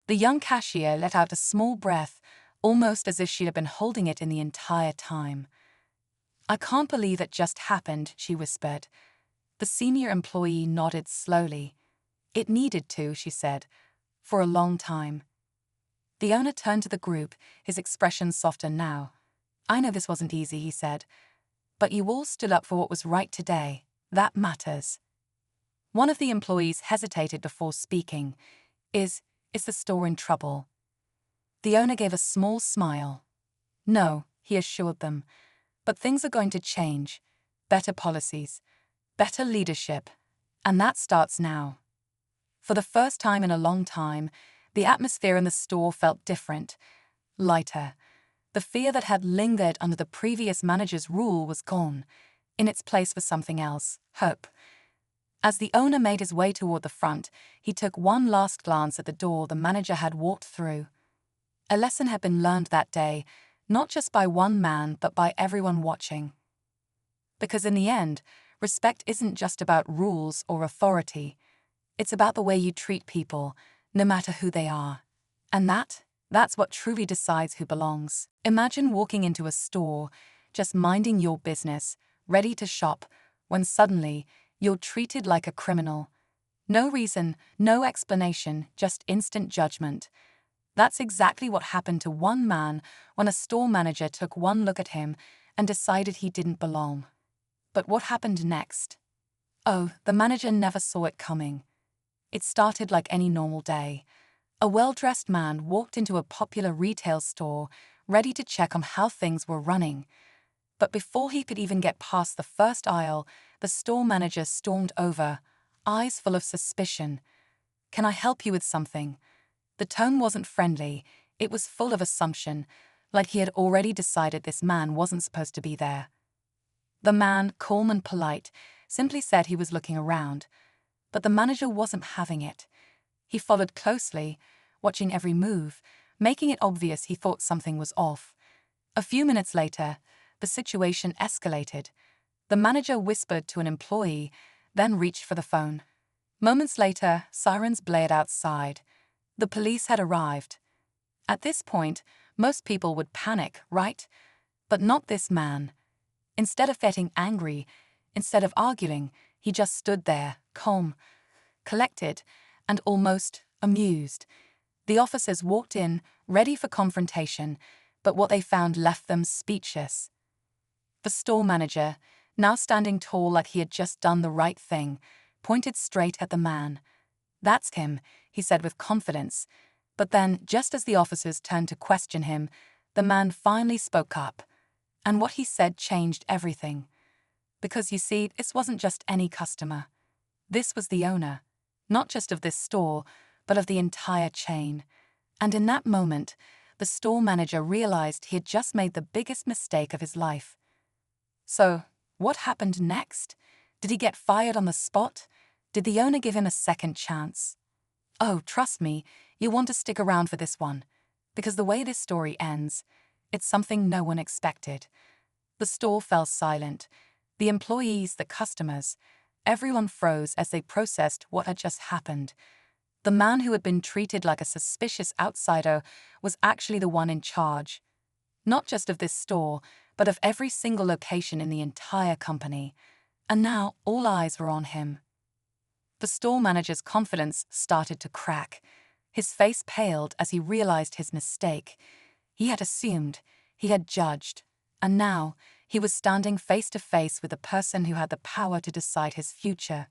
The young cashier let out a small breath, almost as if she'd have been holding it in the entire time. "I can't believe it just happened," she whispered. The senior employee nodded slowly. "It needed to," she said, "for a long time." The owner turned to the group, his expression softer now. "I know this wasn't easy," he said, "but you all stood up for what was right today. That matters." One of the employees hesitated before speaking. Is the store in trouble?" The owner gave a small smile. "No," he assured them, "but things are going to change. Better policies, better leadership, and that starts now." For the first time in a long time, the atmosphere in the store felt different, lighter. The fear that had lingered under the previous manager's rule was gone. In its place was something else, hope. As the owner made his way toward the front, he took one last glance at the door the manager had walked through. A lesson had been learned that day, not just by one man, but by everyone watching. Because in the end, respect isn't just about rules or authority. It's about the way you treat people, no matter who they are. And that's what truly decides who belongs. Imagine walking into a store, just minding your business, ready to shop, when suddenly you're treated like a criminal. No reason, no explanation, just instant judgment. That's exactly what happened to one man when a store manager took one look at him and decided he didn't belong. But what happened next? Oh, the manager never saw it coming. It started like any normal day. A well-dressed man walked into a popular retail store, ready to check on how things were running. But before he could even get past the first aisle, the store manager stormed over, eyes full of suspicion. "Can I help you with something?" The tone wasn't friendly, it was full of assumption, like he had already decided this man wasn't supposed to be there. The man, calm and polite, simply said he was looking around. But the manager wasn't having it. He followed closely, watching every move, making it obvious he thought something was off. A few minutes later, the situation escalated. The manager whispered to an employee, then reached for the phone. Moments later, sirens blared outside. The police had arrived. At this point, most people would panic, right? But not this man. Instead of getting angry, instead of arguing, he just stood there, calm, collected, and almost amused. The officers walked in, ready for confrontation, but what they found left them speechless. The store manager, now standing tall like he had just done the right thing, pointed straight at the man. "That's him," he said with confidence. But then, just as the officers turned to question him, the man finally spoke up. And what he said changed everything. Because you see, this wasn't just any customer. This was the owner, not just of this store, but of the entire chain. And in that moment, the store manager realized he had just made the biggest mistake of his life. So, what happened next? Did he get fired on the spot? Did the owner give him a second chance? Oh, trust me, you want to stick around for this one. Because the way this story ends, it's something no one expected. The store fell silent. The employees, the customers, everyone froze as they processed what had just happened. The man who had been treated like a suspicious outsider was actually the one in charge. Not just of this store, but of every single location in the entire company. And now all eyes were on him. The store manager's confidence started to crack. His face paled as he realized his mistake. He had assumed, he had judged, and now he was standing face to face with a person who had the power to decide his future.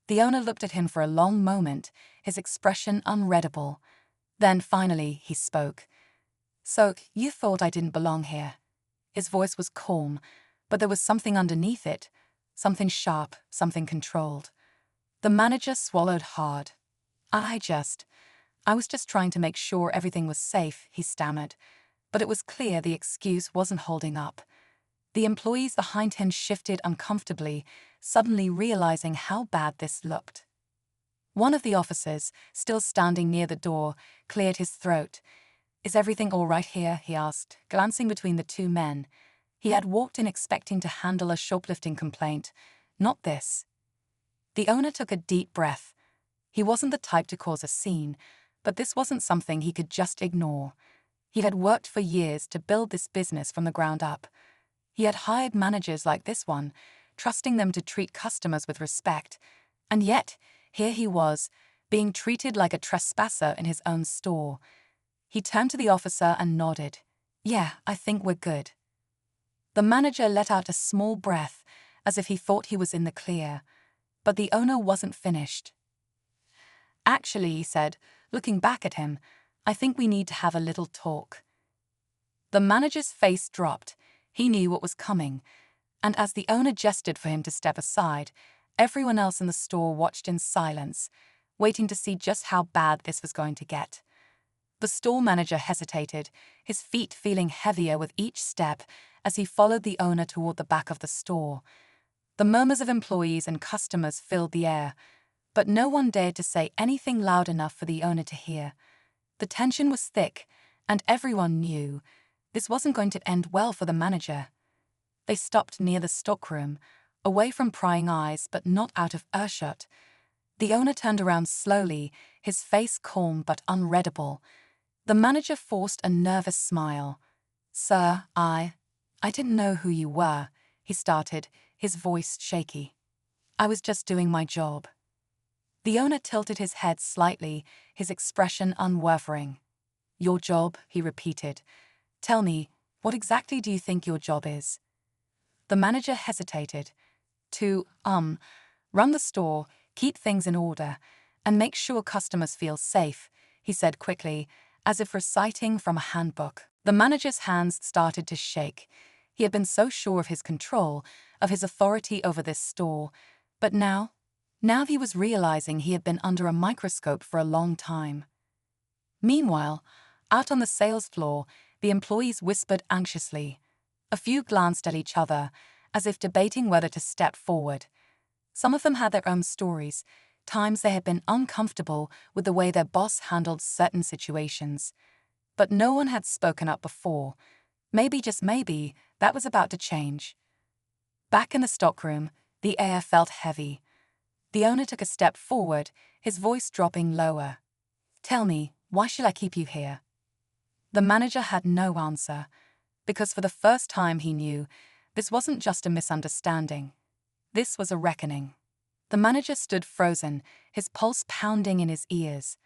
The owner looked at him for a long moment, his expression unreadable. Then finally he spoke. "So, you thought I didn't belong here?" His voice was calm, but there was something underneath it, something sharp, something controlled. The manager swallowed hard. I was just trying to make sure everything was safe," he stammered. But it was clear the excuse wasn't holding up. The employees behind him shifted uncomfortably, suddenly realizing how bad this looked. One of the officers, still standing near the door, cleared his throat. "Is everything all right here?" he asked, glancing between the two men. He had walked in expecting to handle a shoplifting complaint, not this. The owner took a deep breath. He wasn't the type to cause a scene, But this wasn't something he could just ignore. He had worked for years to build this business from the ground up. He had hired managers like this one, trusting them to treat customers with respect. And yet, here he was, being treated like a trespasser in his own store. He turned to the officer and nodded. "Yeah, I think we're good." The manager let out a small breath, as if he thought he was in the clear. But the owner wasn't finished. "Actually," he said, looking back at him, "I think we need to have a little talk." The manager's face dropped. He knew what was coming. And as the owner gestured for him to step aside, everyone else in the store watched in silence, waiting to see just how bad this was going to get. The store manager hesitated, his feet feeling heavier with each step as he followed the owner toward the back of the store. The murmurs of employees and customers filled the air, but no one dared to say anything loud enough for the owner to hear. The tension was thick, and everyone knew this wasn't going to end well for the manager. They stopped near the stockroom, away from prying eyes but not out of earshot. The owner turned around slowly, his face calm but unreadable. The manager forced a nervous smile. "Sir, I didn't know who you were," he started, his voice shaky. "I was just doing my job." The owner tilted his head slightly, his expression unwavering. "Your job?" he repeated. "Tell me, what exactly do you think your job is?" The manager hesitated. "To, run the store, keep things in order, and make sure customers feel safe," he said quickly, as if reciting from a handbook. The manager's hands started to shake. He had been so sure of his control, of his authority over this store, but now he was realizing he had been under a microscope for a long time. Meanwhile, out on the sales floor, the employees whispered anxiously. A few glanced at each other, as if debating whether to step forward. Some of them had their own stories, times they had been uncomfortable with the way their boss handled certain situations. But no one had spoken up before. Maybe, just maybe, that was about to change. Back in the stockroom, the air felt heavy. The owner took a step forward, his voice dropping lower. "Tell me, why should I keep you here?" The manager had no answer, because for the first time he knew this wasn't just a misunderstanding. This was a reckoning. The manager stood frozen, his pulse pounding in his ears.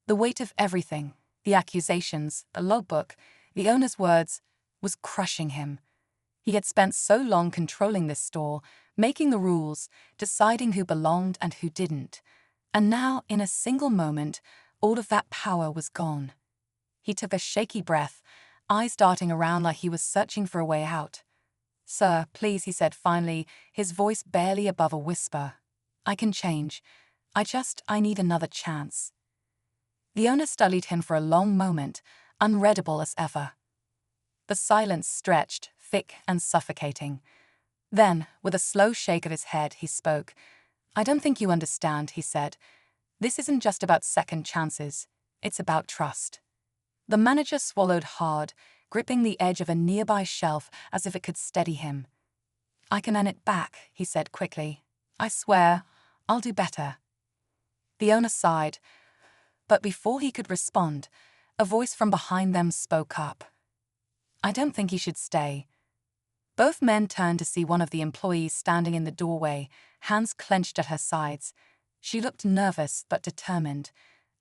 The weight of everything, the accusations, the logbook, the owner's words, was crushing him. He had spent so long controlling this store, making the rules, deciding who belonged and who didn't. And now, in a single moment, all of that power was gone. He took a shaky breath, eyes darting around like he was searching for a way out. "Sir, please," he said finally, his voice barely above a whisper. "I can change. I need another chance." The owner studied him for a long moment, unreadable as ever. The silence stretched, thick and suffocating. Then, with a slow shake of his head, he spoke. "I don't think you understand," he said. "This isn't just about second chances. It's about trust." The manager swallowed hard, gripping the edge of a nearby shelf as if it could steady him. "I can earn it back," he said quickly. "I swear, I'll do better." The owner sighed, but before he could respond, a voice from behind them spoke up. "I don't think he should stay." Both men turned to see one of the employees standing in the doorway, hands clenched at her sides. She looked nervous but determined,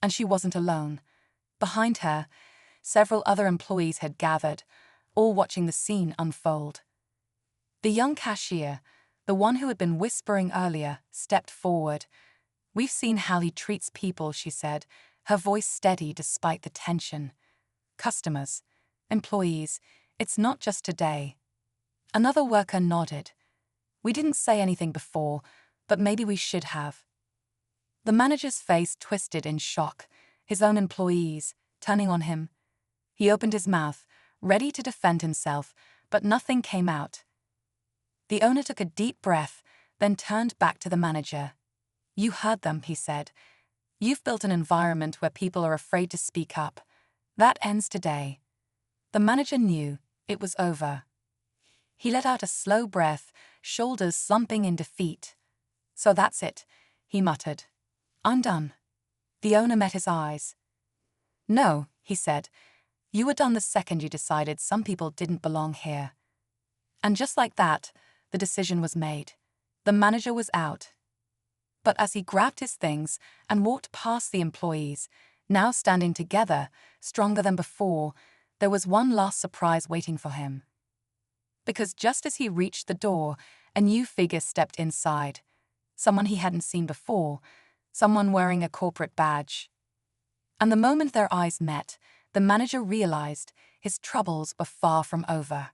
and she wasn't alone. Behind her, several other employees had gathered, all watching the scene unfold. The young cashier, the one who had been whispering earlier, stepped forward. "We've seen how he treats people," she said, her voice steady despite the tension. "Customers, employees, it's not just today." Another worker nodded. "We didn't say anything before, but maybe we should have." The manager's face twisted in shock, his own employees turning on him. He opened his mouth, ready to defend himself, but nothing came out. The owner took a deep breath, then turned back to the manager. "You heard them," he said. "You've built an environment where people are afraid to speak up. That ends today." The manager knew it was over. He let out a slow breath, shoulders slumping in defeat. "So that's it," he muttered. "I'm done." The owner met his eyes. No, he said. You were done the second you decided some people didn't belong here. And just like that, the decision was made. The manager was out. But as he grabbed his things and walked past the employees, now standing together, stronger than before, there was one last surprise waiting for him. Because just as he reached the door, a new figure stepped inside. Someone he hadn't seen before, someone wearing a corporate badge. And the moment their eyes met, the manager realized his troubles were far from over.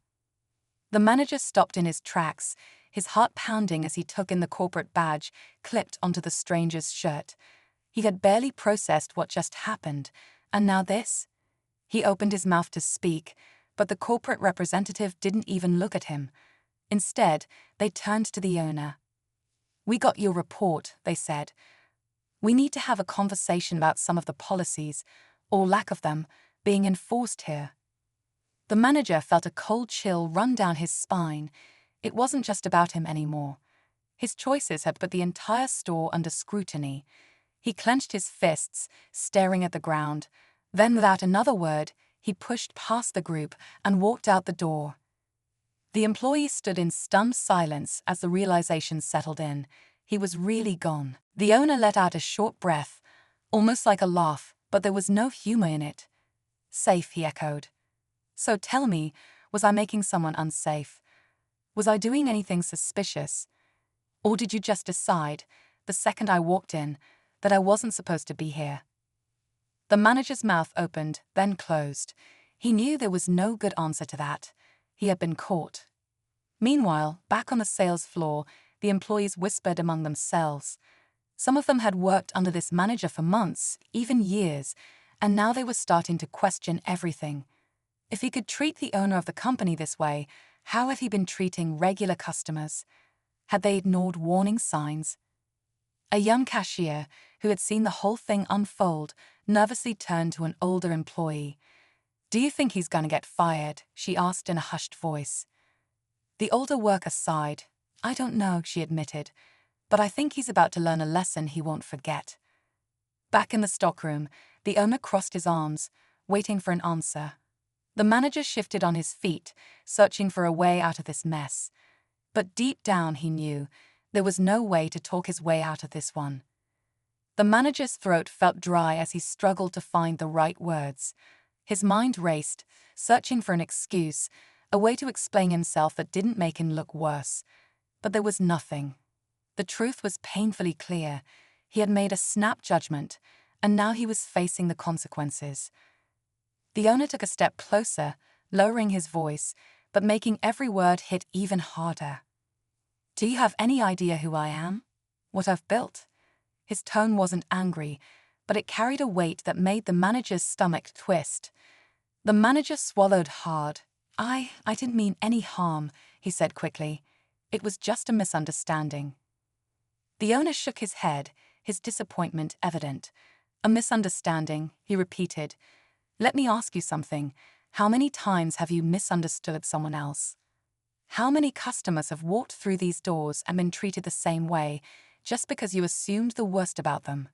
The manager stopped in his tracks, his heart pounding as he took in the corporate badge clipped onto the stranger's shirt. He had barely processed what just happened, and now this? He opened his mouth to speak, but the corporate representative didn't even look at him. Instead, they turned to the owner. "We got your report," they said. "We need to have a conversation about some of the policies, or lack of them, being enforced here." The manager felt a cold chill run down his spine. It wasn't just about him anymore. His choices had put the entire store under scrutiny. He clenched his fists, staring at the ground. Then, without another word, he pushed past the group and walked out the door. The employee stood in stunned silence as the realization settled in. He was really gone. The owner let out a short breath, almost like a laugh, but there was no humor in it. "Safe," he echoed. "So tell me, was I making someone unsafe? Was I doing anything suspicious? Or did you just decide, the second I walked in, that I wasn't supposed to be here?" The manager's mouth opened, then closed. He knew there was no good answer to that. He had been caught. Meanwhile, back on the sales floor, the employees whispered among themselves. Some of them had worked under this manager for months, even years, and now they were starting to question everything. If he could treat the owner of the company this way, how had he been treating regular customers? Had they ignored warning signs? A young cashier, who had seen the whole thing unfold, nervously turned to an older employee. "Do you think he's going to get fired?" she asked in a hushed voice. The older worker sighed. "I don't know," she admitted, "but I think he's about to learn a lesson he won't forget." Back in the stockroom, the owner crossed his arms, waiting for an answer. The manager shifted on his feet, searching for a way out of this mess. But deep down he knew there was no way to talk his way out of this one. The manager's throat felt dry as he struggled to find the right words. His mind raced, searching for an excuse, a way to explain himself that didn't make him look worse. But there was nothing. The truth was painfully clear. He had made a snap judgment, and now he was facing the consequences. The owner took a step closer, lowering his voice, but making every word hit even harder. "Do you have any idea who I am? What I've built?" His tone wasn't angry, but it carried a weight that made the manager's stomach twist. The manager swallowed hard. I didn't mean any harm," he said quickly. "It was just a misunderstanding." The owner shook his head, his disappointment evident. "A misunderstanding," he repeated. "Let me ask you something. How many times have you misunderstood someone else? How many customers have walked through these doors and been treated the same way just because you assumed the worst about them?"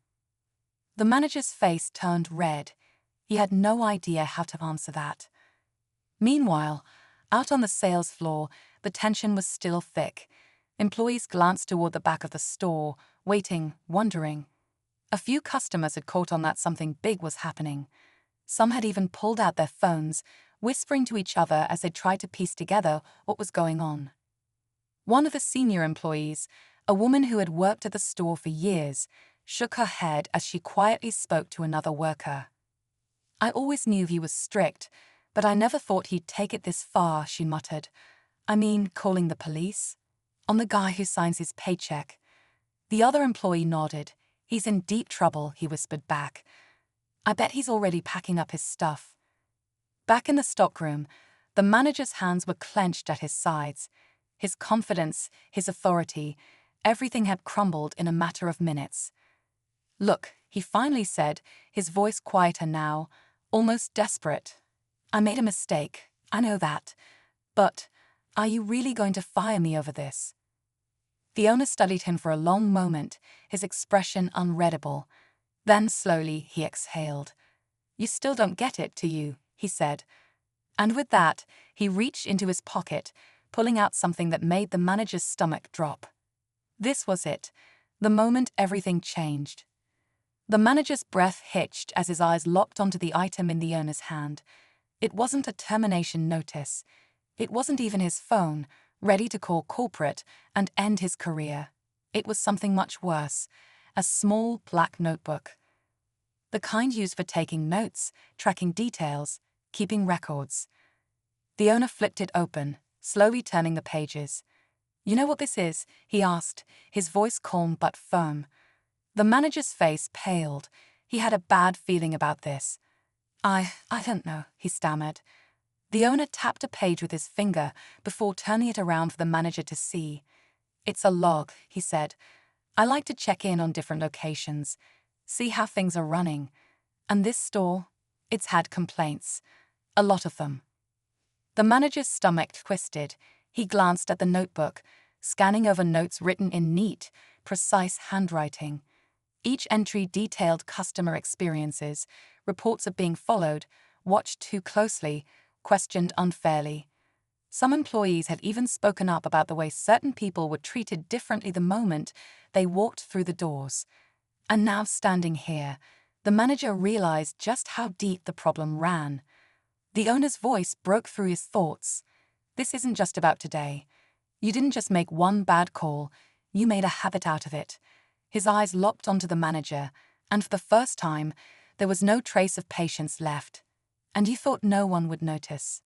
The manager's face turned red. He had no idea how to answer that. Meanwhile, out on the sales floor, the tension was still thick. Employees glanced toward the back of the store, waiting, wondering. A few customers had caught on that something big was happening. Some had even pulled out their phones, whispering to each other as they tried to piece together what was going on. One of the senior employees, a woman who had worked at the store for years, shook her head as she quietly spoke to another worker. "I always knew he was strict, but I never thought he'd take it this far," she muttered. "I mean, calling the police? On the guy who signs his paycheck." The other employee nodded. "He's in deep trouble," he whispered back. "I bet he's already packing up his stuff." Back in the stockroom, the manager's hands were clenched at his sides. His confidence, his authority, everything had crumbled in a matter of minutes. "Look," he finally said, his voice quieter now, almost desperate. "I made a mistake, I know that. But are you really going to fire me over this?" The owner studied him for a long moment, his expression unreadable. Then slowly he exhaled. You still don't get it, do you? He said. And with that, he reached into his pocket, pulling out something that made the manager's stomach drop. This was it, the moment everything changed. The manager's breath hitched as his eyes locked onto the item in the owner's hand. It wasn't a termination notice. It wasn't even his phone, ready to call corporate and end his career. It was something much worse, a small black notebook. The kind used for taking notes, tracking details, keeping records. The owner flipped it open, slowly turning the pages. You know what this is? He asked, his voice calm but firm. The manager's face paled. He had a bad feeling about this. I don't know, he stammered. The owner tapped a page with his finger before turning it around for the manager to see. It's a log, he said. I like to check in on different locations, see how things are running. And this store, it's had complaints. A lot of them. The manager's stomach twisted. He glanced at the notebook, scanning over notes written in neat, precise handwriting. Each entry detailed customer experiences, reports of being followed, watched too closely, questioned unfairly. Some employees had even spoken up about the way certain people were treated differently the moment they walked through the doors. And now standing here, the manager realized just how deep the problem ran. The owner's voice broke through his thoughts. This isn't just about today. You didn't just make one bad call, you made a habit out of it. His eyes locked onto the manager, and for the first time, there was no trace of patience left. And you thought no one would notice.